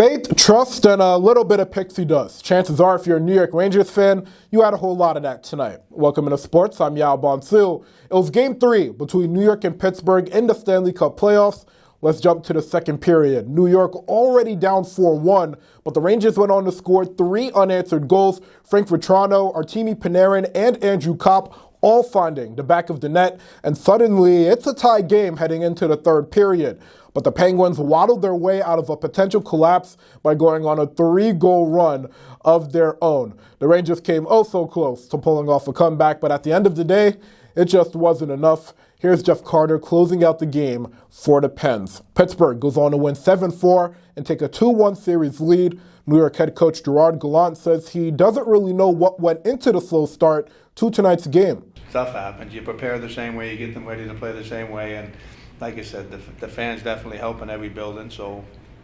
Faith, trust, and a little bit of pixie dust. Chances are, if you're a New York Rangers fan, you had a whole lot of that tonight. Welcome into sports. I'm Yaw Bonsu. It was Game 3 between New York and Pittsburgh in the Stanley Cup playoffs. Let's jump to the second period. New York already down 4-1, but the Rangers went on to score 3 unanswered goals. Frank Vetrano, Artemi Panarin, and Andrew Kopp all finding the back of the net, and suddenly it's a tie game heading into the third period. But the Penguins waddled their way out of a potential collapse by going on a 3-goal run of their own. The Rangers came oh so close to pulling off a comeback, but at the end of the day, it just wasn't enough. Here's Jeff Carter closing out the game for the Pens. Pittsburgh goes on to win 7-4 and take a 2-1 series lead. New York head coach Gerard Gallant says he doesn't really know what went into the slow start to tonight's game. Stuff happens. You prepare the same way, you get them ready to play the same way, and like I said, the fans definitely help in every building, so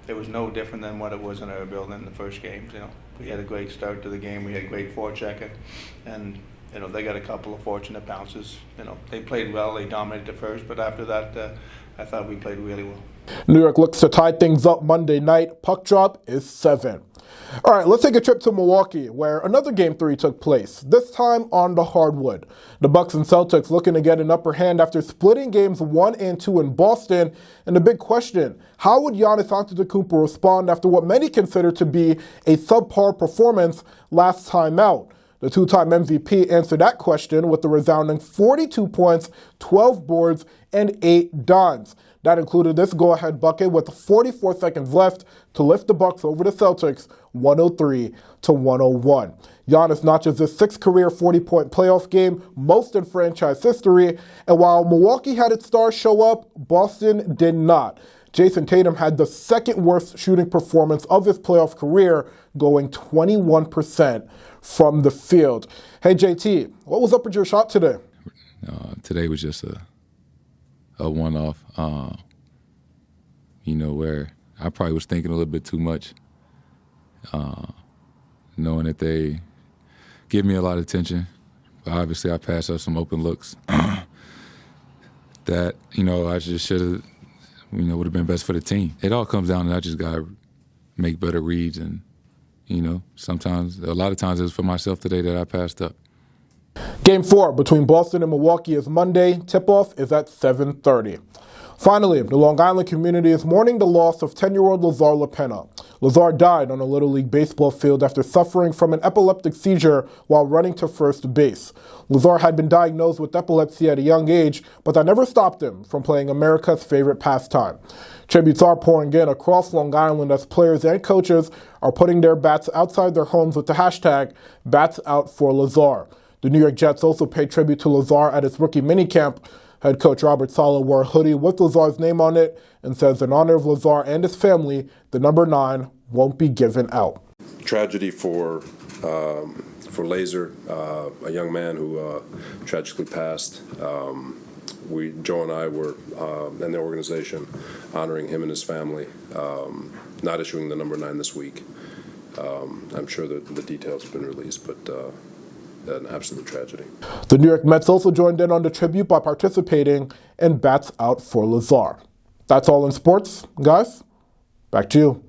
it was no different than what it was in our building in the first games. You know, we had a great start to the game, we had great forechecking, and you know, they got a couple of fortunate bounces. You know, they played well, they dominated the first, but after that, I thought we played really well. New York looks to tie things up Monday night. Puck drop is 7. All right, let's take a trip to Milwaukee, where another Game 3 took place, this time on the hardwood. The Bucks and Celtics looking to get an upper hand after splitting games 1 and 2 in Boston. And the big question, how would Giannis Antetokounmpo respond after what many consider to be a subpar performance last time out? The two-time MVP answered that question with a resounding 42 points, 12 boards, and 8 dimes. That included this go-ahead bucket with 44 seconds left to lift the Bucks over the Celtics 103-101. Giannis notches his 6th career 40-point playoff game, most in franchise history, and while Milwaukee had its stars show up, Boston did not. Jason Tatum had the second worst shooting performance of his playoff career, going 21% from the field. Hey, JT, what was up with your shot today? Today was just a one-off, where I probably was thinking a little bit too much, knowing that they give me a lot of attention. But obviously, I passed up some open looks that, I just should have, would have been best for the team. It all comes down to I just got to make better reads. And, sometimes, a lot of times it was for myself today that I passed up. Game 4 between Boston and Milwaukee is Monday. Tip-off is at 7:30. Finally, the Long Island community is mourning the loss of 10-year-old Lazar LaPena. Lazar died on a Little League baseball field after suffering from an epileptic seizure while running to first base. Lazar had been diagnosed with epilepsy at a young age, but that never stopped him from playing America's favorite pastime. Tributes are pouring in across Long Island as players and coaches are putting their bats outside their homes with the hashtag #BatsOutForLazar. The New York Jets also paid tribute to Lazar at its rookie minicamp. Head coach Robert Saleh wore a hoodie with Lazar's name on it and says in honor of Lazar and his family, the number 9 won't be given out. Tragedy for Lazar, a young man who tragically passed. Joe and I were, and the organization, honoring him and his family, not issuing the number 9 this week. I'm sure that the details have been released, but an absolute tragedy. The New York Mets also joined in on the tribute by participating in Bats Out for Lazar. That's all in sports, guys. Back to you.